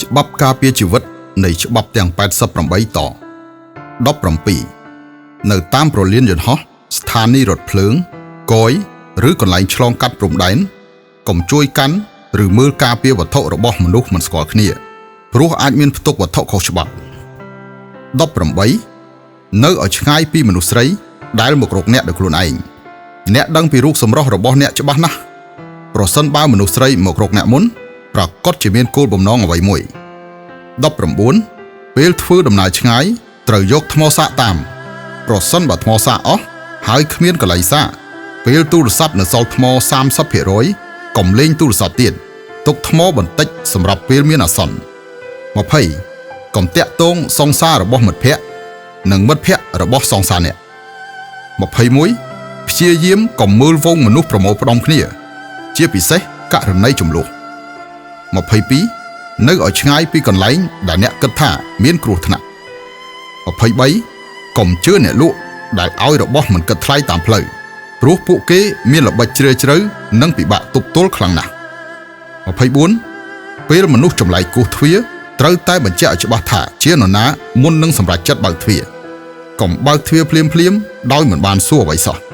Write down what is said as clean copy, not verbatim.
ច្បាប់ការពារជីវិតនៃច្បាប់ទាំង88 ត 17 នៅតាមប្រលានយន្តហោះ ស្ថានីយរថភ្លើង គយ ឬកន្លែងឆ្លងកាត់ព្រំដែនកុំជួយកាន់ឬមើលការពារវត្ថុរបស់មនុស្សមិនស្គាល់គ្នាព្រោះអាចមានផ្ទុកវត្ថុខុសច្បាប់ 18 នៅឲ្យឆ្ងាយពីមនុស្សស្រីដែលមករកអ្នកដោយខ្លួនឯងអ្នកដឹងពីរូបសម្រស់របស់អ្នកច្បាស់ណាស់ប្រសិនបើមនុស្សស្រីមករកអ្នកមុនប្រកាសជាមានគោលបំណងអ្វីមួយ 19 ពេលធ្វើដំណើរឆ្ងាយត្រូវយកថ្មសាកតាមប្រសិនបើថ្មសាកអស់ហើយគ្មានកន្លែងសាកពេលទូរស័ព្ទនៅសល់ថ្ម 30% កុំលេងទូរស័ព្ទទៀតទុកថ្មបន្តិចសម្រាប់ពេលមានអាសន្ន 20 កុំតាក់ទងសង្សាររបស់មិត្តភ័ក្តិនិងមិត្តភ័ក្តិរបស់សង្សារអ្នក 21 ព្យាយាមកុំមើលវងមនុស្សប្រមូលផ្ដុំគ្នាជាពិសេសករណីចំនួន 22 នៅឲ្យឆ្ងាយពីកន្លែងដែលអ្នកគិតថាមានគ្រោះថ្នាក់ 23 កុំជឿអ្នកលក់ដែលឲ្យរបស់មិនគិតថ្លៃតាមផ្លូវព្រោះពួកគេមានល្បិចជ្រាលជ្រៅនិងពិបាកទប់ទល់ខ្លាំងណាស់ 24 ពេលមនុស្សចម្លែកគោះទ្វារត្រូវតែបញ្ជាក់ឲ្យច្បាស់ថាជានរណាមុននឹងសម្រេចចិត្តបើកទ្វារកុំបើកទ្វារភ្លាមៗដោយមិនបានសួរអ្វីសោះ